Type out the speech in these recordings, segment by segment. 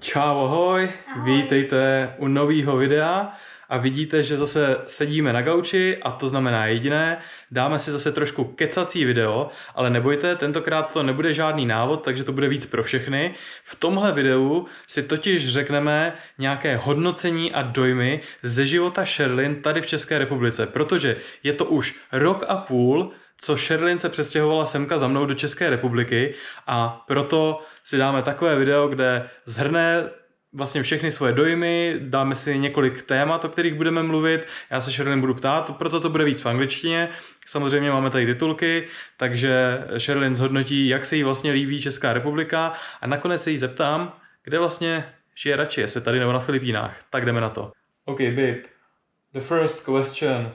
Čau, ahoj, vítejte u nového videa a vidíte, že zase sedíme na gauči a to znamená jediné, dáme si zase trošku kecací video, ale nebojte, tentokrát to nebude žádný návod, takže to bude víc pro všechny. V tomhle videu si totiž řekneme nějaké hodnocení a dojmy ze života Sherilyn tady v České republice, protože je to už rok a půl, co Sherilyn se přestěhovala semka za mnou do České republiky a proto si dáme takové video, kde shrne vlastně všechny svoje dojmy, dáme si několik témat, o kterých budeme mluvit, já se Sherilyn budu ptát, proto to bude víc v angličtině, samozřejmě máme tady titulky, takže Sherilyn zhodnotí, jak se jí vlastně líbí Česká republika a nakonec se jí zeptám, kde vlastně žije radši, jestli tady nebo na Filipínách, tak jdeme na to. Okay, babe, the first question,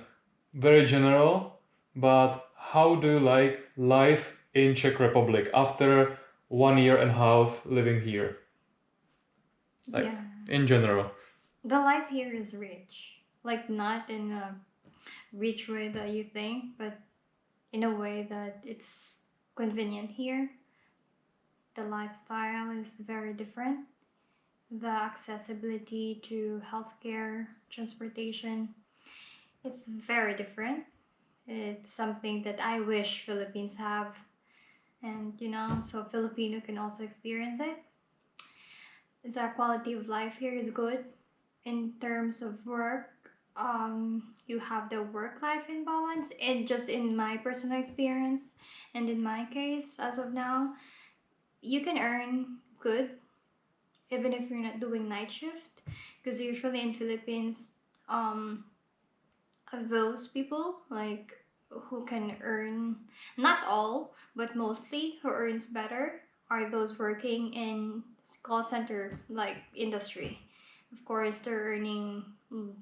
very general, but how do you like life in Czech Republic after 1 year and a half living here? Like, yeah. In general. The life here is rich. Like, not in a rich way that you think, but in a way that it's convenient here. The lifestyle is very different. The accessibility to healthcare, transportation, it's very different. It's something that I wish Philippines have. And, so Filipino can also experience it. The quality of life here is good. In terms of work, you have the work-life imbalance, and just in my personal experience, and in my case, as of now, you can earn good, even if you're not doing night shift, because usually in Philippines, those people, like, who can earn, not all, but mostly who earns better are those working in call center like industry. Of course, they're earning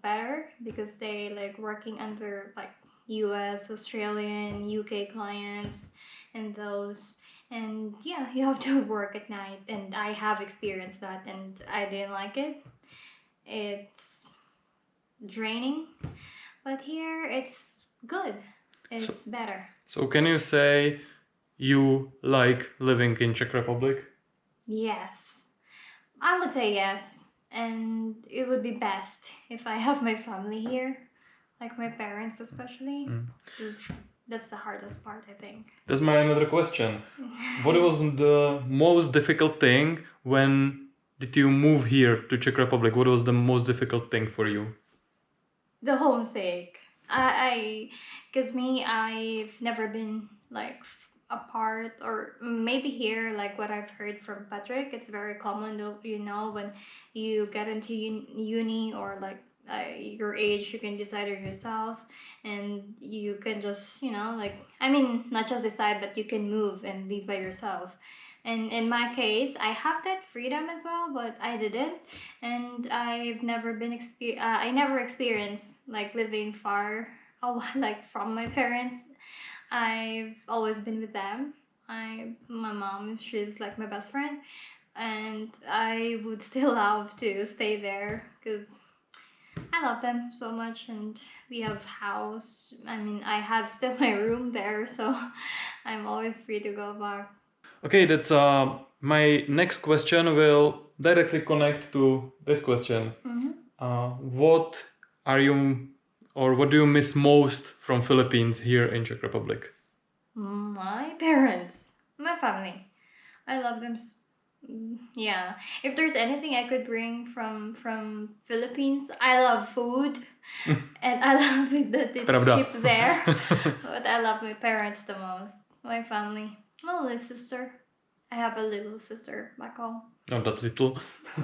better because they like working under like US, Australian, UK clients and those. And yeah, you have to work at night, and I have experienced that and I didn't like it. It's draining, but here it's good. It's better. So can you say you like living in Czech Republic? Yes. I would say yes. And it would be best if I have my family here. Like my parents especially. That's the hardest part, I think. That's my another question. What was the most difficult thing when did you move here to Czech Republic? What was the most difficult thing for you? The homesick. Because I've never been like apart, or maybe here, like what I've heard from Patrick, it's very common, when you get into uni or like your age, you can decide on yourself, and you can just, not just decide, but you can move and live by yourself. And in my case, I have that freedom as well, but I didn't, and I've never been I never experienced like living far, like from my parents. I've always been with them. My mom, she's like my best friend, and I would still love to stay there because I love them so much, and we have house. I have still my room there, so I'm always free to go back. Okay, that's my next question will directly connect to this question. What do you miss most from Philippines here in Czech Republic? My parents, my family. I love them. Yeah. If there's anything I could bring from Philippines, I love food, and I love it that it's cheap there. But I love my parents the most. My family. My little sister. I have a little sister back home. Not that little.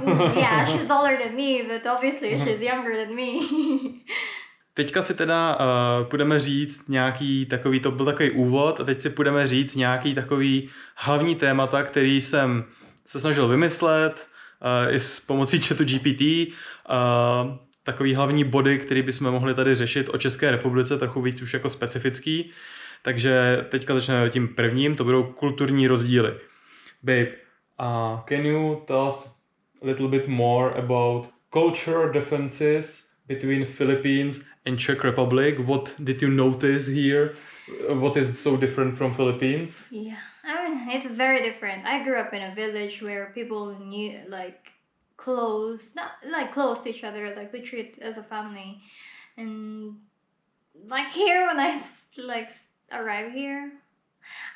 Yeah, she's taller than me, but obviously she's younger than me. Teďka si teda půjdeme říct nějaký takový, to byl takový úvod, a teď si půjdeme říct nějaký takový hlavní témata, který jsem se snažil vymyslet i s pomocí chatu GPT. Takový hlavní body, který bychom mohli tady řešit o České republice, trochu víc už jako specifický. Takže teďka začneme tím prvním, to budou kulturní rozdíly. Babe, can you tell us a little bit more about cultural differences between Philippines and Czech Republic? What did you notice here? What is so different from Philippines? Yeah, it's very different. I grew up in a village where people close, not like close to each other, like we treat as a family. And like here, when I like arrive here,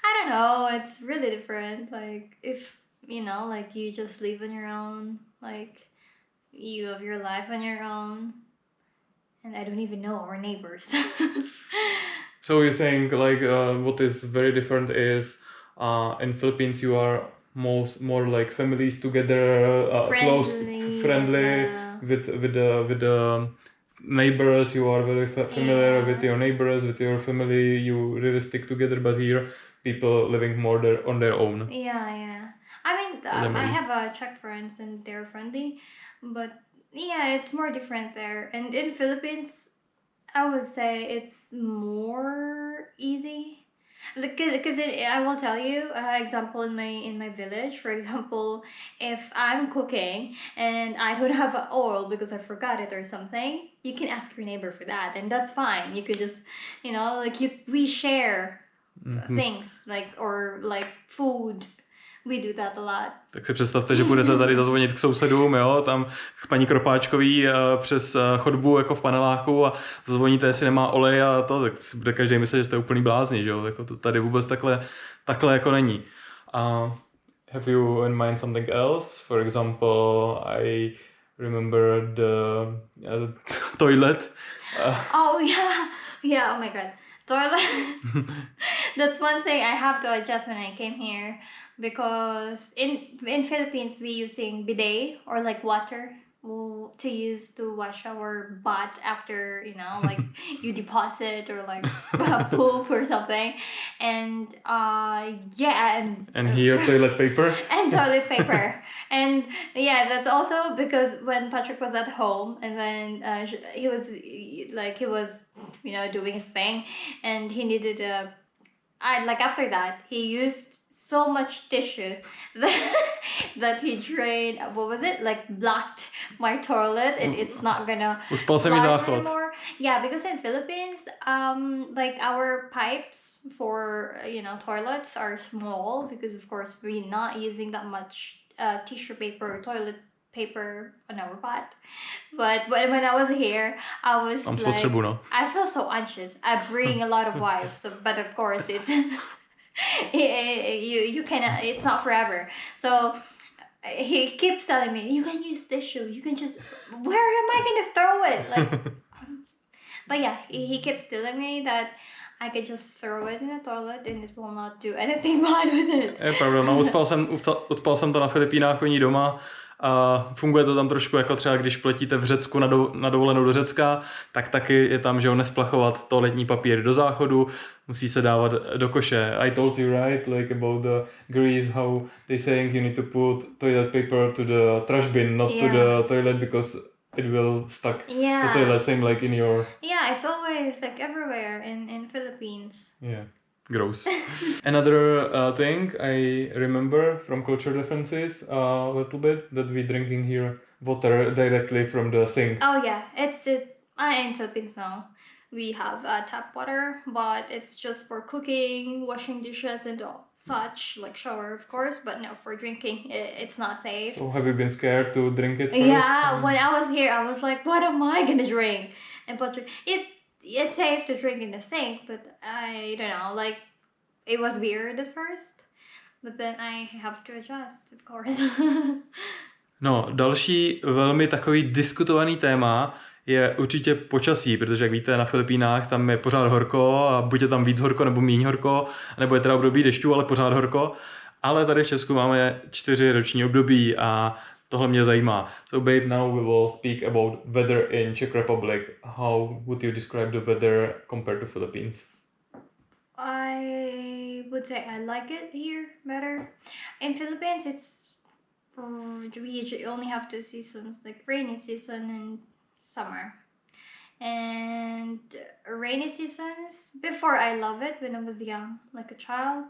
I don't know, it's really different. Like if like you just live on your own, like you have your life on your own, and I don't even know our neighbors. So you're saying like what is very different is in Philippines you are more like families together, close, friendly with the neighbors. You are very familiar with your neighbors, with your family. You really stick together. But here, people living more on their own. Yeah. I mean, I have Czech friends and they're friendly, but yeah, it's more different there. And in Philippines, I would say it's more easy. Because I will tell you example in my village. For example, if I'm cooking and I don't have oil because I forgot it or something, you can ask your neighbor for that, and that's fine. You could just we share things or food. We do that a lot. Tak si představte, že budete tady zazvonit k sousedům, jo, tam k paní Kropáčkový přes chodbu jako v paneláku a zazvoníte, jestli nemá olej a to, tak si bude každý myslet, že jste úplný blázni, že jo, jako to tady vůbec takhle jako není. Have you in mind something else? For example, I remember the toilet. Oh yeah, oh my god. Toilet. That's one thing I have to adjust when I came here, because in Philippines we using bidet or like water to use to wash our butt after you deposit or like poop or something, and and here toilet paper and toilet paper. And yeah, that's also because when Patrick was at home and then he was doing his thing and he needed after that he used so much tissue that he drained, blocked my toilet, and it's not gonna flush anymore. Yeah, because in Philippines our pipes for toilets are small, because of course we're not using that much tissue paper or toilet paper on our butt. But when I was here, I was I feel so anxious. I bring a lot of wipes, but of course it's you cannot, it's not forever. So he keeps telling me, you can use tissue, you can just, where am I gonna throw it? But yeah, he keeps telling me that I could just throw it in the toilet and it will not do anything bad with it. Je pravda, no, ucpal jsem to na Filipínách, oni doma. A funguje to tam trošku jako třeba, když pletíte v Řecku na dovolenou do Řecka, tak taky je tam, že nesplachovat toaletní papír do záchodu, musí se dávat do koše. I told you, right, like about the Greece, how they saying you need to put toilet paper to the trash bin, not to the toilet, because it will stuck the toilet, same like in your... Yeah, it's always like everywhere in Philippines. Yeah. Gross. Another thing I remember from cultural differences a little bit, that we drinking here water directly from the sink. Oh yeah, in Philippines now. We have tap water, but it's just for cooking, washing dishes and such, like shower of course, but no, for drinking it's not safe. So have you been scared to drink it first? Yeah, when I was here I was like, what am I gonna drink? But it's safe to drink in the sink, but I don't know, it was weird at first, but then I have to adjust, of course. No, další velmi takový diskutovaný téma je určitě počasí, protože jak víte, na Filipínách tam je pořád horko a buď je tam víc horko nebo míň horko, nebo je teda období dešťů, ale pořád horko. Ale tady v Česku máme 4 roční období a tohle mě zajímá. So babe, now we will speak about weather in Czech Republic. How would you describe the weather compared to Philippines? I would say I like it here better. In Philippines, we only have 2 seasons, like rainy season and summer. And rainy seasons, before I love it when I was young, like a child,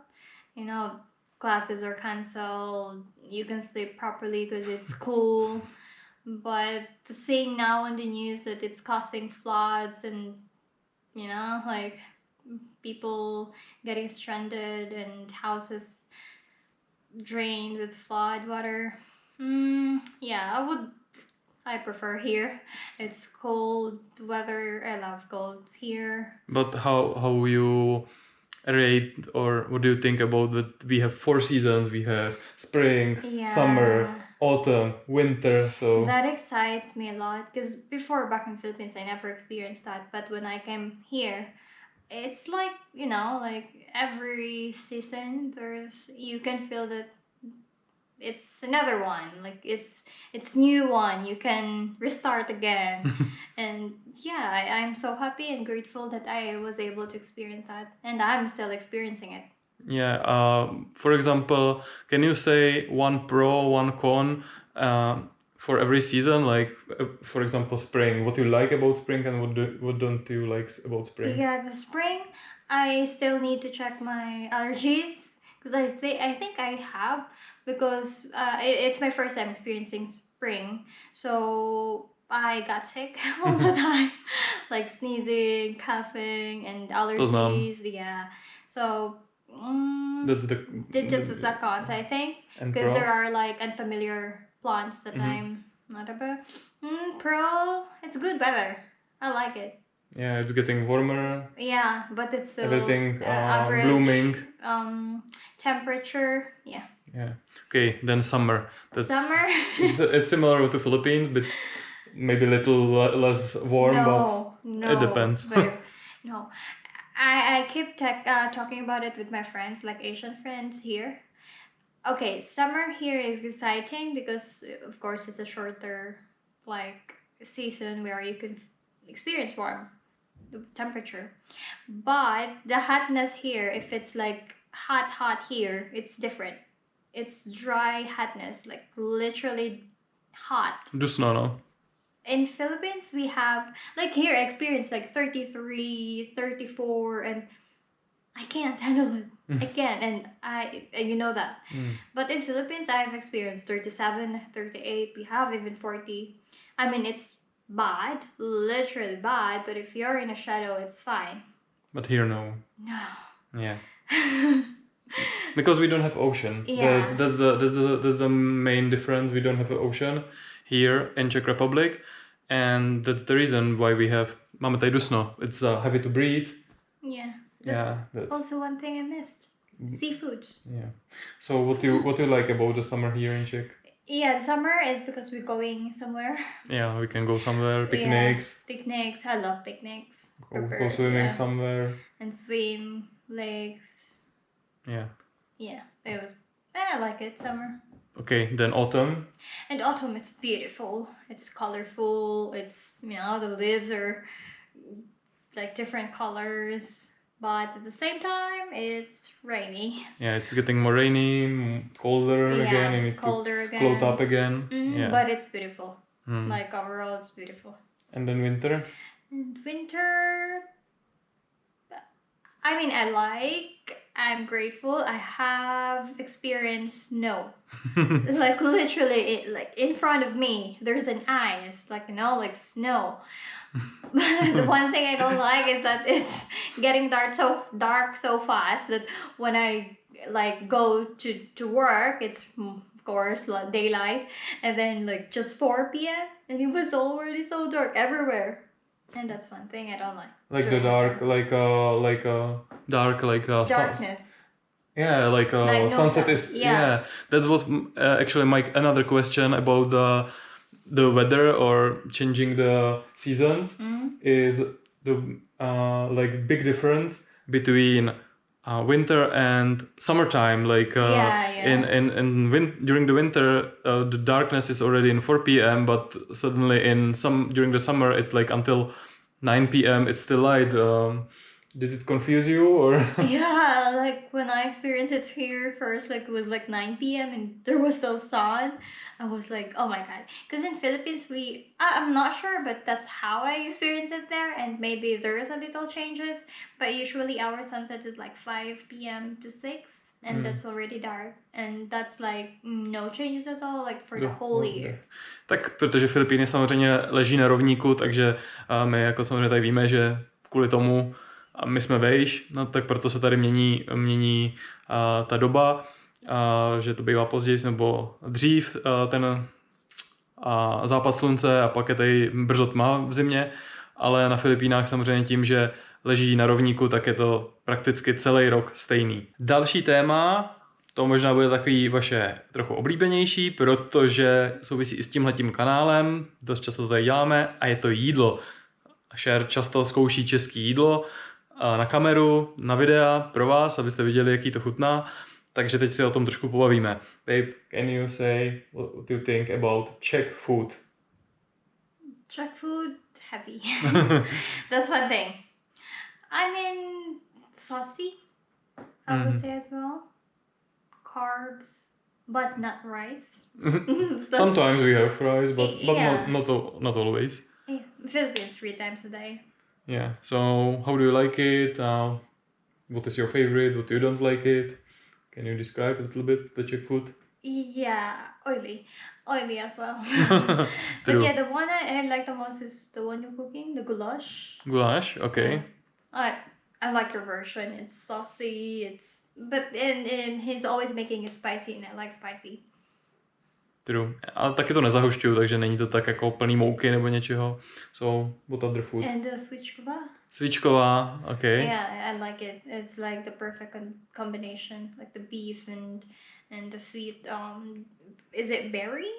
classes are cancelled, you can sleep properly because it's cool. But seeing now on the news that it's causing floods and people getting stranded and houses drained with flood water, Yeah, I prefer here. It's cold weather. I love cold here. But how you rate, or what do you think about that? We have 4 seasons. We have spring, summer, autumn, winter. So that excites me a lot because before back in Philippines, I never experienced that. But when I came here, it's like, like every season you can feel that it's another one, like it's new one, you can restart again. And I'm so happy and grateful that I was able to experience that, and I'm still experiencing it. For example, can you say one pro, one con for every season? Like, for example, spring. What you like about spring and what don't you like about spring? Yeah, the spring, I still need to check my allergies because I think I have, because it's my first time experiencing spring, so I got sick all the time, like sneezing, coughing, and allergies. Yeah, so that's the cons, I think, because there are like unfamiliar plants that I'm not about. Pro, it's good weather. I like it. Yeah, it's getting warmer. Yeah, but it's still everything average, blooming. Temperature, yeah. Yeah. Okay, then summer. Summer. it's similar to Philippines, but maybe a little less warm. But it depends. No, I keep talking about it with my friends, like Asian friends here. Okay, summer here is exciting because, of course, it's a shorter like season where you can experience warm temperature. But the hotness here, if it's like hot here, it's different. It's dry hotness, like literally hot. Dusno, no? In Philippines, we have, like here, I experienced like 33, 34, and I can't handle it. I can't, and you know that. But in Philippines, I've experienced 37, 38, we have even 40. I mean, it's bad, literally bad, but if you're in a shadow, it's fine. But here, no. No. Yeah. Because we don't have ocean. Yeah. That's the main difference. We don't have an ocean here in Czech Republic, and that's the reason why we have máme tady dusno. It's heavy to breathe. Yeah. That's also one thing I missed. Seafood. Yeah. So what you like about the summer here in Czech? Yeah, the summer is because we're going somewhere. Yeah, we can go somewhere. Picnics. Yeah, picnics. I love picnics. Go swimming somewhere. And swim, lakes. Yeah. Yeah, I like it, summer. Okay, then autumn. And autumn, it's beautiful. It's colorful. It's, the leaves are like different colors. But at the same time, it's rainy. Yeah, it's getting more rainy, colder again. You need colder to clothe up again. Yeah. But it's beautiful. Like overall, it's beautiful. And then winter? And winter, I mean, I'm grateful. I have experienced snow. Like literally, like in front of me, there's an ice, like, like snow. The one thing I don't like is that it's getting dark so fast that when I like go to work, it's of course like daylight, and then like just 4 p.m. and it was already so dark everywhere, and that's one thing I don't like. Like the dark, darkness. Yeah, like sunset is. Yeah, that's what actually another question about the weather or changing the seasons is the like big difference between winter and summertime. Like during the winter, the darkness is already in 4 p.m. But suddenly during the summer it's like until 9 p.m. it's still light. Did it confuse you or? Yeah, like when I experienced it here first, like it was like 9 p.m. and there was still sun. I was like, oh my god. Because in Philippines, I'm not sure, but that's how I experienced it there. And maybe there is a little changes. But usually our sunset is like 5 p.m. to 6. And that's already dark. And that's like no changes at all, like for the whole year. Tak protože Filipíny samozřejmě leží na rovníku, takže my jako samozřejmě tady víme, že kvůli tomu my jsme vejš, no tak proto se tady mění ta doba. že to bývá později nebo dřív ten západ slunce a pak je tady brzo tma v zimě, ale na Filipínách samozřejmě tím, že leží na rovníku, tak je to prakticky celý rok stejný. Další téma, to možná bude takový vaše trochu oblíbenější, protože souvisí i s tímhletím kanálem, dost často to tady děláme, a je to jídlo. Cher často zkouší český jídlo na kameru, na videa pro vás, abyste viděli, jaký to chutná. Takže teď si o tom trošku pobavíme. Babe, can you say what you think about Czech food? Czech food, heavy. That's one thing. I mean, saucy, I would say as well. Carbs, but not rice. Sometimes we have rice, but yeah. not always. Yeah, Philippines 3 times a day. Yeah, so how do you like it? What is your favorite? What you don't like it? Can you describe a little bit the Czech food? Yeah, oily as well. But yeah, the one I like the most is the one you're cooking, the goulash. Goulash, okay. I like your version. It's saucy. And he's always making it spicy, and I like spicy. True. A taky to nezahušťuju, takže není to tak jako plný mouky nebo něčeho. So, what other food? And the svíčková. Svíčková, okay. Yeah, I like it. It's like the perfect combination, like the beef and the sweet. Is it berry?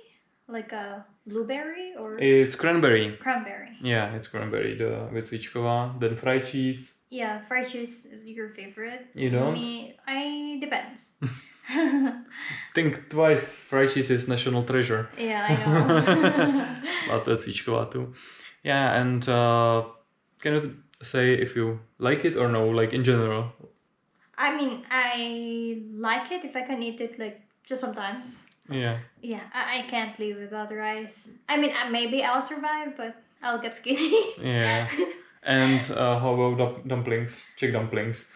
Like a blueberry or? It's cranberry. Cranberry. Yeah, it's cranberry with svíčková. Then fried cheese. Yeah, fried cheese is your favorite. You don't? I depends. Think twice. Fried cheese is national treasure. Yeah, I know. A to je cvíčková too. Yeah, and can you say if you like it or no, like in general? I mean, I like it if I can eat it like just sometimes. Yeah. Yeah, I can't live without rice. I mean, maybe I'll survive, but I'll get skinny. Yeah. And how about dumplings? Czech dumplings?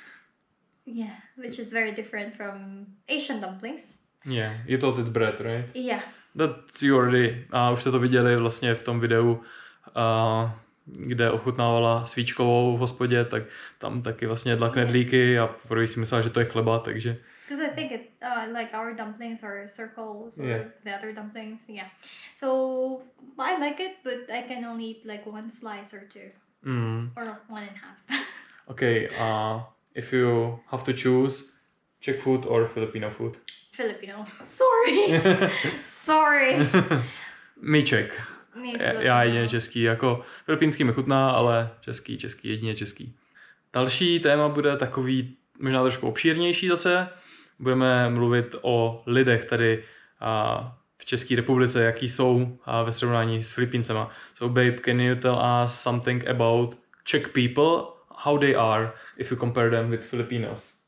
Yeah, which is very different from Asian dumplings. Yeah, you thought it's bread, right? Yeah. That's you already. Už jste to viděli vlastně v tom videu, kde ochutnávala svíčkovou v hospodě, tak tam taky vlastně jedla knedlíky a poprvé si myslela, že to je chleba, takže... Because I think like our dumplings are circles or Yeah. the other dumplings, yeah. So I like it, but I can only eat like one slice or two. Or 1.5. Okay, if you have to choose Czech food or Filipino food? Filipino. Sorry. Sorry. My Czech. Já jedině český, jako filipínský mi chutná, ale český, jedině český. Další téma bude takový možná trošku obšírnější zase. Budeme mluvit o lidech tady v České republice, jaký jsou ve srovnání s Filipíncema. So babe, can you tell us something about Czech people, how they are if you compare them with Filipinos?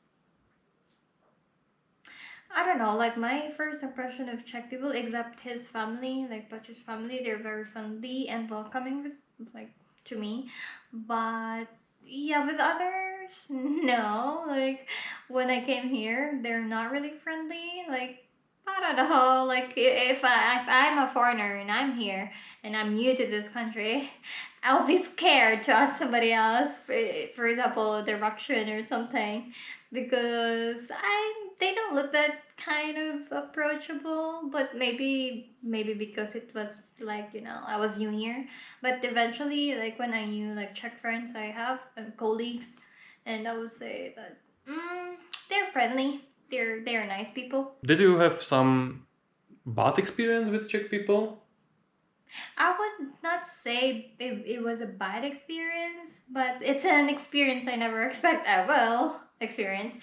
I don't know, like my first impression of Czech people, except his family, like Patrick's family, they're very friendly and welcoming to me. But yeah, with others, no. Like when I came here, they're not really friendly. Like I don't know. Like if I'm a foreigner and I'm here and I'm new to this country, I'll be scared to ask somebody else, for example, direction or something, because they don't look that kind of approachable. But maybe because it was like, I was new here. But eventually, like when I knew like Czech friends I have and colleagues, and I would say that they're friendly. They're nice people. Did you have some bad experience with Czech people? I would not say it was a bad experience, but it's an experience I never experience.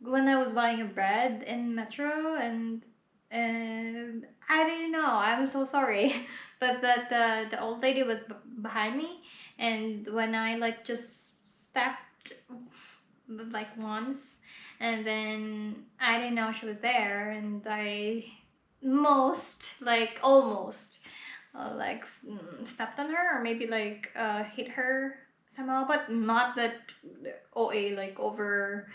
When I was buying a bread in Metro and I didn't know. I'm so sorry, but the old lady was behind me, and when I like just stepped like once, and then I didn't know she was there, and I almost stepped on her, or maybe like hit her somehow, but not that OA like over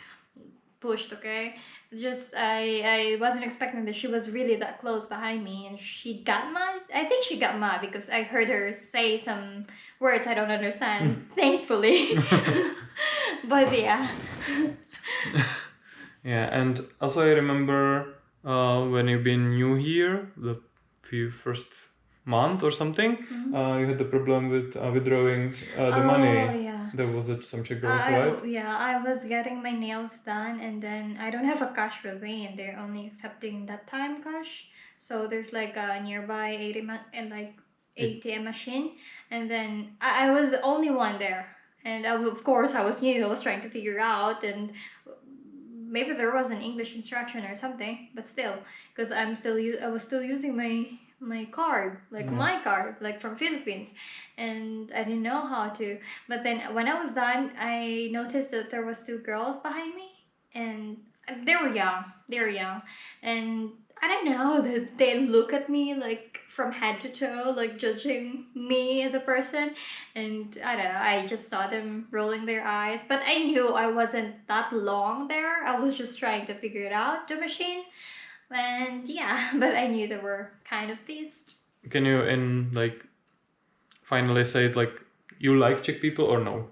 pushed, okay? Just I wasn't expecting that she was really that close behind me, and she got mad. I think she got mad because I heard her say some words I don't understand, thankfully. But yeah. Yeah, and also I remember when you've been new here, the few first month or something, you had the problem with withdrawing the money. Oh, yeah. There was some Czech girls, right? Yeah, I was getting my nails done, and then I don't have a cash with me, and they're only accepting that time cash. So there's like a nearby ATM machine, and then I was the only one there, and of course I was new. I was trying to figure out, and maybe there was an English instruction or something, but still, because I was still using my card, like my card, like from Philippines, and I didn't know how to. But then when I was done, I noticed that there was two girls behind me, and they were young. And I don't know that they look at me like from head to toe, like judging me as a person, and I don't know. I just saw them rolling their eyes, but I knew I wasn't that long there. I was just trying to figure it out, the machine. And yeah, but I knew they were kind of pissed. Can you finally say it, like, you like Czech people or no?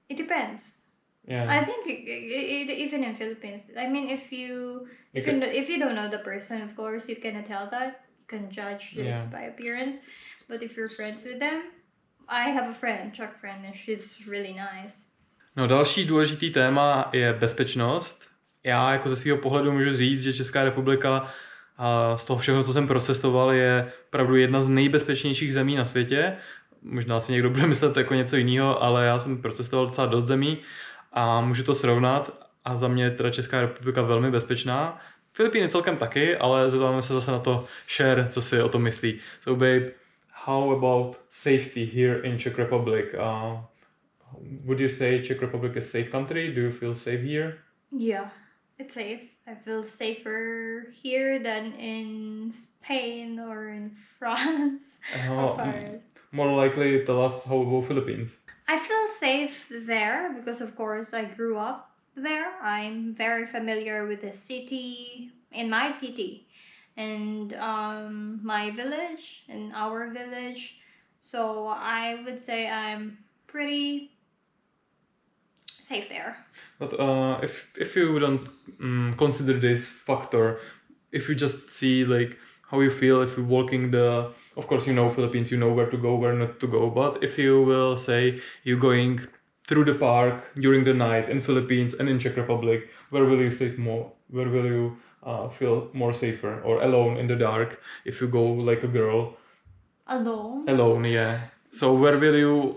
It depends. Yeah. I think even in Philippines, I mean, if you don't know the person, of course, you cannot tell that. You can judge just by appearance. But if you're friends with them, I have a friend, Czech friend, and she's really nice. No, další důležitý téma je bezpečnost. Já jako ze svého pohledu můžu říct, že Česká republika z toho všeho, co jsem procestoval, je opravdu jedna z nejbezpečnějších zemí na světě. Možná si někdo bude myslet jako něco jiného, ale já jsem procestoval docela dost zemí a můžu to srovnat a za mě je teda Česká republika velmi bezpečná. Filipíny celkem taky, ale zeptáme se zase na to Share, co si o tom myslí. So babe, how about safety here in Czech Republic? Would you say Czech Republic is a safe country? Do you feel safe here? Yeah, it's safe. I feel safer here than in Spain or in France. More likely, tell us how about Philippines. I feel safe there because, of course, I grew up there. I'm very familiar with the city, in my city, and my village, and our village. So I would say I'm pretty safe there. But if you don't consider this factor, if you just see like how you feel if you're walking of course you know Philippines, you know where to go, where not to go, but if you will say you're going through the park during the night in Philippines and in Czech Republic, where will you save more? Where will you feel more safer? Or alone in the dark if you go like a girl? Alone? Alone, yeah. So where will you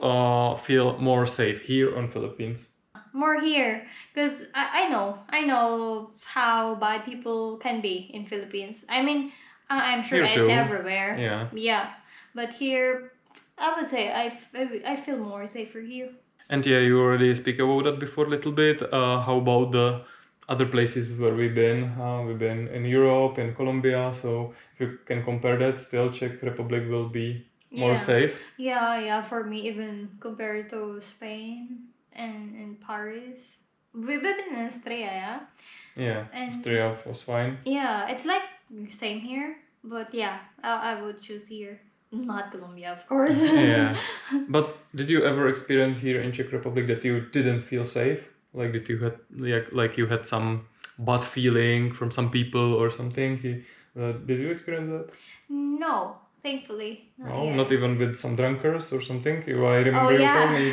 feel more safe, here on Philippines? More here, because I know how bad people can be in Philippines. I mean, I'm sure Here it's too. everywhere. Yeah. But here, I would say I feel more safer here. And yeah, you already speak about that before a little bit. How about the other places where we've been? We've been in Europe, in Colombia. So if you can compare that, still Czech Republic will be more safe. Yeah. For me, even compared to Spain and in Paris, we've been in Austria, yeah. Yeah, Austria was fine. Yeah, it's like same here, but yeah, I would choose here. Not Colombia, of course. Yeah. But did you ever experience here in Czech Republic that you didn't feel safe? Like did you had you had some bad feeling from some people or something? Did you experience that? No, thankfully. Not even with some drunkards or something? I remember you told me.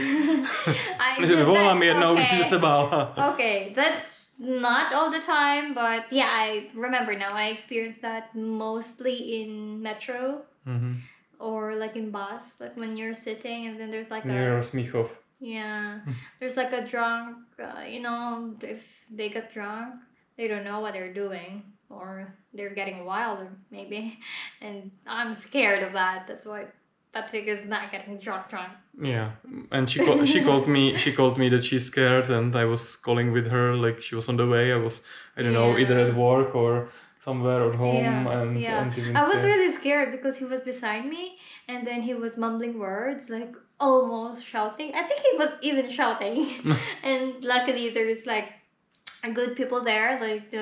Okay, that's not all the time, but yeah, I remember now. I experienced that mostly in metro. Mm-hmm. Or like in bus, like when you're sitting and then there's like near Smíchov. Yeah, there's like a drunk, if they get drunk, they don't know what they're doing, or they're getting wild, maybe, and I'm scared of that. That's why Patrick is not getting drunk. Yeah, and she called me that she's scared, and I was calling with her, like she was on the way. I don't know, either at work or somewhere at home. And I was really scared because he was beside me, and then he was mumbling words, like almost shouting. I think he was even shouting. And luckily there's like good people there, like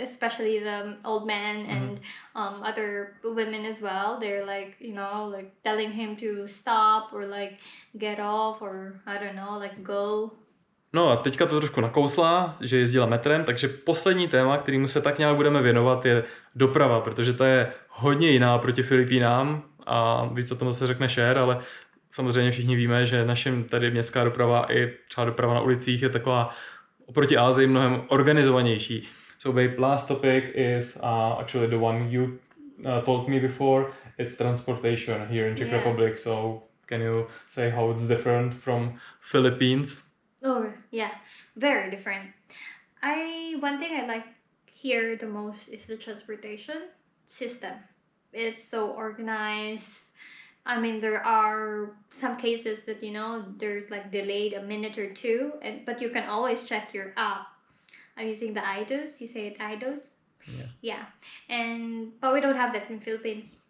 especially the old man and other women as well. They're like, like telling him to stop or like get off or I don't know, like go. No a teďka to trošku nakousla, že jezdila metrem, takže poslední téma, kterému se tak nějak budeme věnovat, je doprava, protože to je hodně jiná proti Filipínám a víc o tom zase řekne Sher, ale samozřejmě všichni víme, že našim tady městská doprava i třeba doprava na ulicích je taková oproti Asii mnohem organizovanější. So babe, last topic is actually the one you told me before. It's transportation here in Czech Republic. So can you say how it's different from Philippines? Oh, yeah, very different. One thing I like here the most is the transportation system. It's so organized. I mean, there are some cases that, there's like delayed a minute or two, but you can always check your app. I'm using the IDOS. You say it IDOS? Yeah. But we don't have that in Philippines,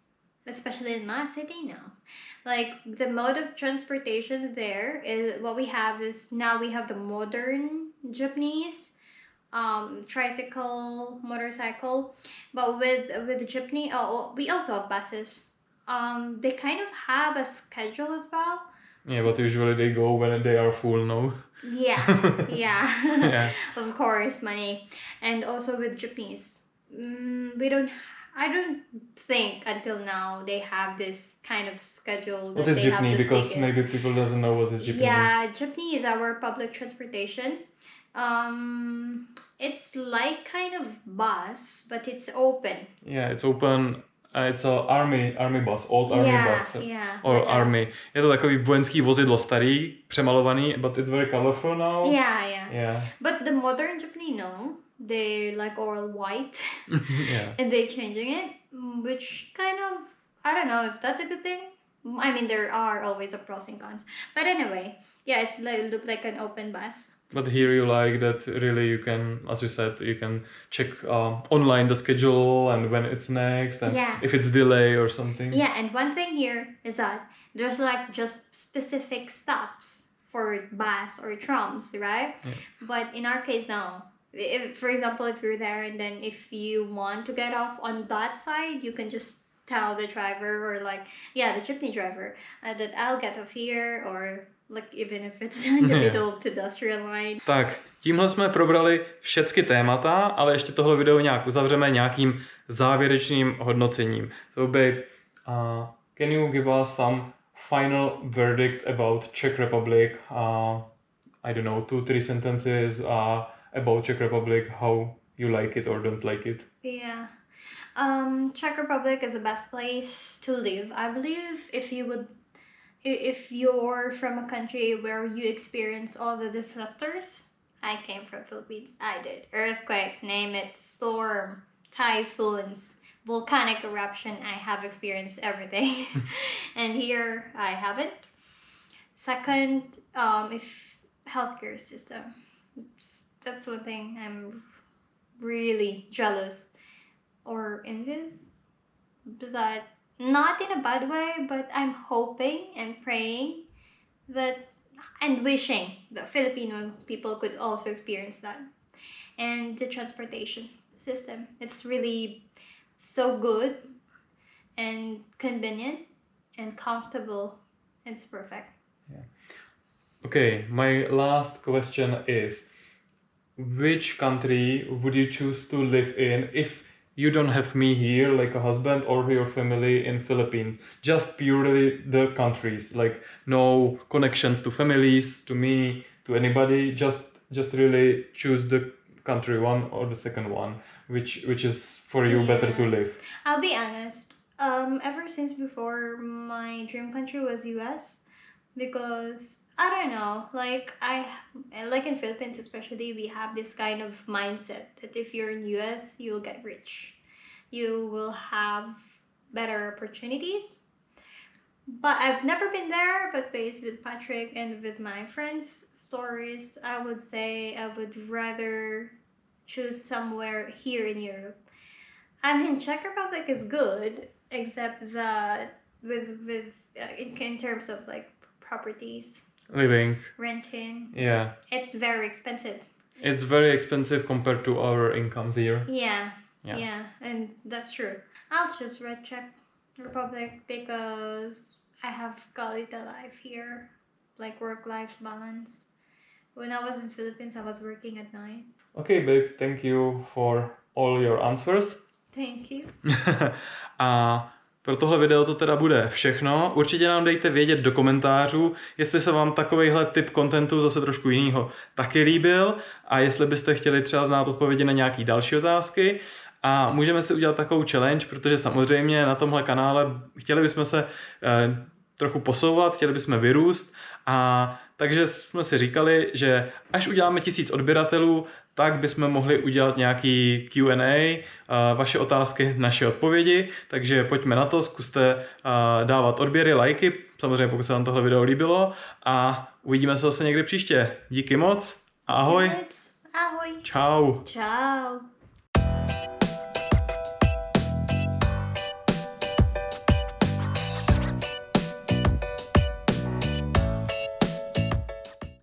especially in my city now. Like the mode of transportation there is what we have is now we have the modern jeepneys, tricycle, motorcycle, but with the jeepney, we also have buses. They kind of have a schedule as well. Yeah, but usually they go when they are full, no? Yeah. Of course, money. And also with jeepneys, I don't think until now they have this kind of schedule that what is they jeepney? have to Because stick in. maybe people doesn't know what is jeepney. Yeah, jeepney is our public transportation. It's like kind of bus, but it's open. Yeah, it's open. It's a army bus, old army bus. Or army. Je to takový vojenský vozidlo starý, přemalovaný, but it's very colorful now. Yeah. But the modern jeepney, no. They like all white. And they changing it, which kind of, I don't know if that's a good thing. I mean, there are always a pros and cons. But anyway, it's like look like an open bus. But here you like that really you can, as you said, you can check online the schedule and when it's next and if it's delay or something. Yeah, and one thing here is that there's like just specific stops for bus or trams, right? Yeah. But in our case, no. If, for example, if you're there and then if you want to get off on that side, you can just tell the driver or the jeepney driver that I'll get off here or like even if it's in the middle of the pedestrian line. Tak, tímhle jsme probrali všechny témata, ale ještě tohle video nějak uzavřeme nějakým závěrečným hodnocením. So babe, can you give us some final verdict about Czech Republic? I don't know, 2-3 sentences about Czech Republic, how you like it or don't like it. Yeah. Czech Republic is the best place to live. I believe if you're from a country where you experience all the disasters, I came from Philippines, I did. Earthquake, name it, storm, typhoons, volcanic eruption, I have experienced everything. And here I haven't. Second, if healthcare system, that's one thing I'm really jealous or envious, that not in a bad way, but I'm hoping and praying that and wishing that Filipino people could also experience that. And the transportation system, it's really so good and convenient and comfortable. It's perfect. Okay, my last question is, which country would you choose to live in if you don't have me here, like a husband or your family in Philippines? Just purely the countries, like no connections to families, to me, to anybody. Just really choose the country one or the second one, which is for you better to live. I'll be honest. Ever since before, my dream country was US, because I don't know, like in Philippines especially, we have this kind of mindset that if you're in US, you'll get rich. You will have better opportunities. But I've never been there, but based with Patrick and with my friends' stories, I would say I would rather choose somewhere here in Europe. I mean, Czech Republic is good, except that in terms of like properties, Living, renting, it's very expensive. It's very expensive compared to our incomes here. Yeah, and that's true. I'll just read Czech Republic because I have quality life here, like work-life balance, When I was in Philippines, I was working at night. Okay, babe, thank you for all your answers. Thank you. A pro tohle video to teda bude všechno. Určitě nám dejte vědět do komentářů, jestli se vám takovejhle typ kontentu zase trošku jinýho taky líbil a jestli byste chtěli třeba znát odpovědi na nějaké další otázky. A můžeme si udělat takovou challenge, protože samozřejmě na tomhle kanále chtěli bychom se trochu posouvat, chtěli bychom vyrůst a takže jsme si říkali, že až uděláme 1000 odběratelů, tak bychom mohli udělat nějaký Q&A, vaše otázky, naše odpovědi, takže pojďme na to, zkuste dávat odběry, lajky, samozřejmě pokud se vám tohle video líbilo a uvidíme se zase někdy příště. Díky moc, ahoj. Ahoj. Čau. Ciao.